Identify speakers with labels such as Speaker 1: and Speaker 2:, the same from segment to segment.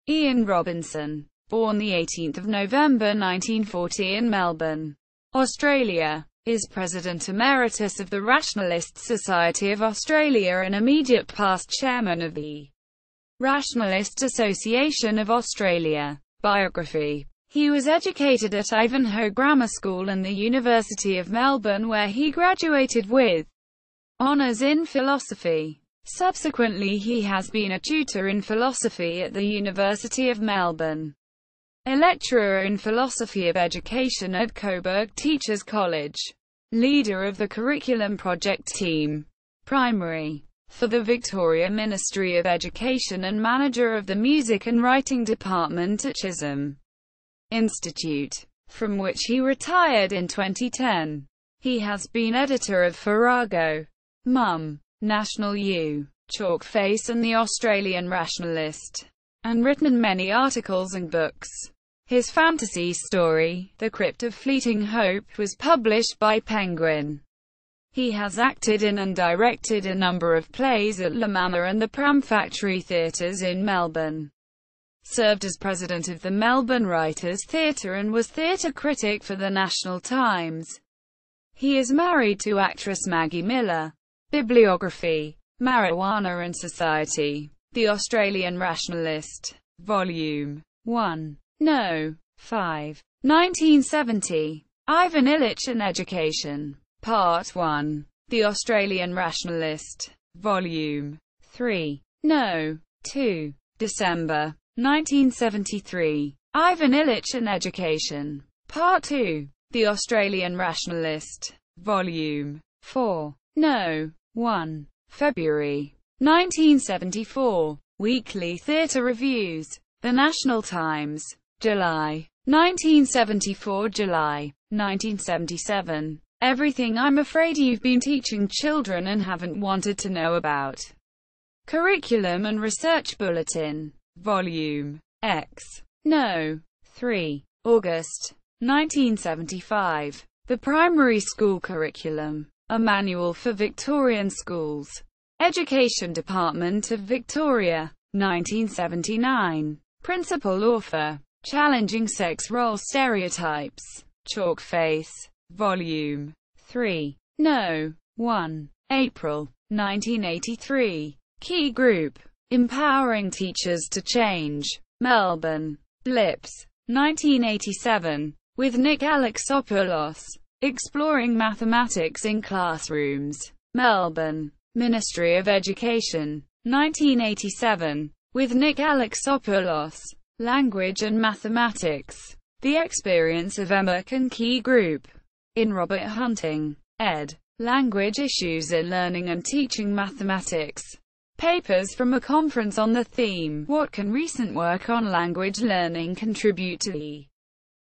Speaker 1: Ian Robinson, born the 18th of November 1940 in Melbourne, Australia, is President Emeritus of the Rationalist Society of Australia and immediate past chairman of the Rationalist Association of Australia. Biography. He was educated at Ivanhoe Grammar School and the University of Melbourne, where he graduated with honours in philosophy. Subsequently he has been a tutor in philosophy at the University of Melbourne, a lecturer in philosophy of education at Coburg Teachers College, leader of the curriculum project team, primary, for the Victoria Ministry of Education and manager of the music and writing department at Chisholm Institute, from which he retired in 2010. He has been editor of Farrago, Mum, National U, Chalkface and the Australian Rationalist, and written many articles and books. His fantasy story, The Crypt of Fleeting Hope, was published by Penguin. He has acted in and directed a number of plays at La Manor and the Pram Factory Theatres in Melbourne. Served as president of the Melbourne Writers' Theatre and was theatre critic for the National Times. He is married to actress Maggie Miller. Bibliography. Marijuana and Society. The Australian Rationalist. Volume 1. No. 5. 1970. Ivan Illich and Education. Part 1. The Australian Rationalist. Volume 3. No. 2. December 1973. Ivan Illich and Education. Part 2. The Australian Rationalist. Volume 4. No. 1. February 1974. Weekly Theatre Reviews. The National Times. July 1974. July 1977. Everything I'm afraid you've been teaching children and haven't wanted to know about. Curriculum and Research Bulletin. Volume X. No. 3. August 1975. The Primary School Curriculum. A Manual for Victorian Schools. Education Department of Victoria. 1979. Principal author. Challenging Sex Role Stereotypes. Chalkface. Volume 3. No. 1. April 1983. Key Group. Empowering Teachers to Change. Melbourne. Blips. 1987. With Nick Alexopoulos. Exploring Mathematics in Classrooms. Melbourne. Ministry of Education. 1987. With Nick Alexopoulos. Language and Mathematics. The Experience of Emma and Key Group. In Robert Hunting. ed. Language Issues in Learning and Teaching Mathematics. Papers from a conference on the theme, What can recent work on language learning contribute to the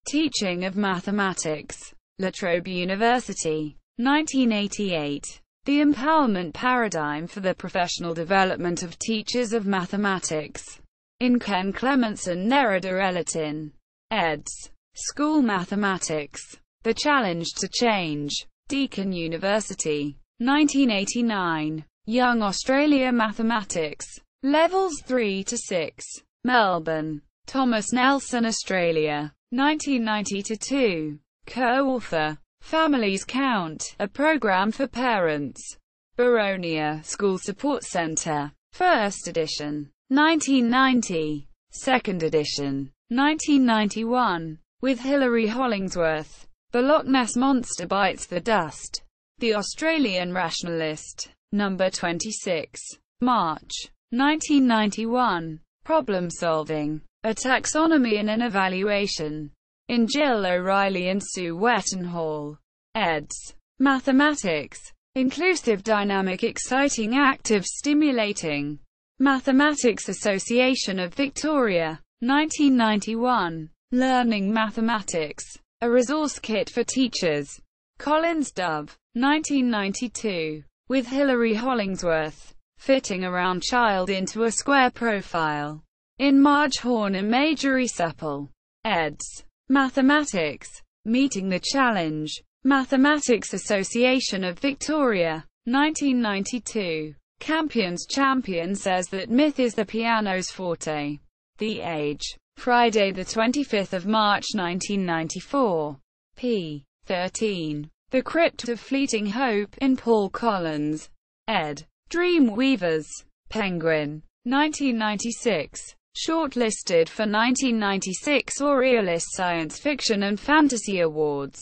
Speaker 1: teaching of mathematics? La Trobe University. 1988. The Empowerment Paradigm for the Professional Development of Teachers of Mathematics. In Ken Clements and Nerida Elitin. eds. School Mathematics. The Challenge to Change. Deakin University. 1989. Young Australia Mathematics. Levels 3 to 6. Melbourne. Thomas Nelson Australia. 1990-2. Co-author. Families Count, a program for parents. Baronia School Support Centre. First edition. 1990. Second edition. 1991. With Hilary Hollingsworth. The Loch Ness Monster Bites the Dust. The Australian Rationalist. Number 26. March 1991. Problem Solving. A Taxonomy and an Evaluation. In Jill O'Reilly and Sue Wettenhall. eds. Mathematics. Inclusive, Dynamic, Exciting, Active, Stimulating. Mathematics Association of Victoria. 1991. Learning Mathematics. A Resource Kit for Teachers. Collins Dove. 1992. With Hilary Hollingsworth. Fitting a Round Child into a Square Profile. In Marge Horn and Marjorie Supple. eds. Mathematics. Meeting the Challenge. Mathematics Association of Victoria. 1992. Campion's Champion says that myth is the piano's forte. The Age. Friday, 25 March 1994. p. 13. The Crypt of Fleeting Hope, in Paul Collins. ed. Dreamweavers. Penguin. 1996. Shortlisted for 1996 Aureolist Science Fiction and Fantasy Awards.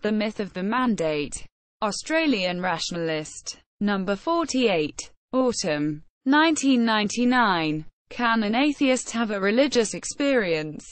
Speaker 1: The Myth of the Mandate. Australian Rationalist. Number 48. Autumn. 1999. Can an atheist have a religious experience?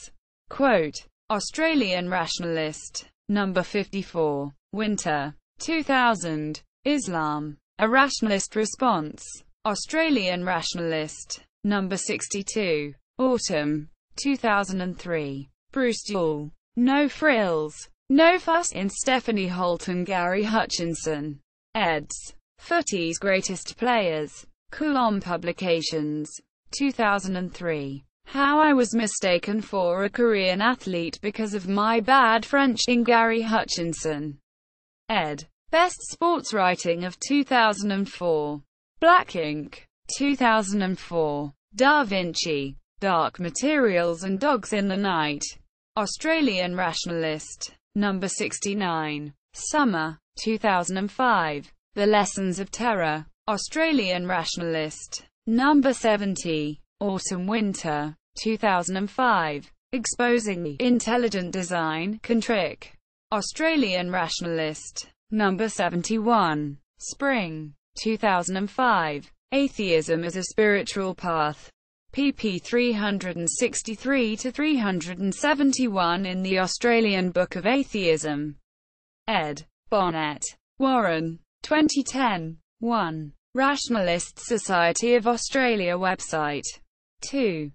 Speaker 1: Quote. Australian Rationalist. Number 54. Winter. 2000. Islam. A Rationalist Response. Australian Rationalist. Number 62. Autumn. 2003. Bruce Duell. No Frills. No Fuss, in Stephanie Holt and Gary Hutchinson. eds. Footy's Greatest Players. Coulomb Publications. 2003. How I Was Mistaken for a Korean Athlete Because of My Bad French, in Gary Hutchinson. ed. Best Sports Writing of 2004. Black Ink. 2004. Da Vinci. Dark Materials and Dogs in the Night. Australian Rationalist. Number 69. Summer. 2005. The Lessons of Terror. Australian Rationalist. Number 70. Autumn-Winter. 2005. Exposing the Intelligent Design Can Trick. Australian Rationalist. Number 71. Spring. 2005. Atheism as a Spiritual Path. pp. 363-371 in the Australian Book of Atheism. ed. Bonnet. Warren. 2010. 1. Rationalist Society of Australia website. 2.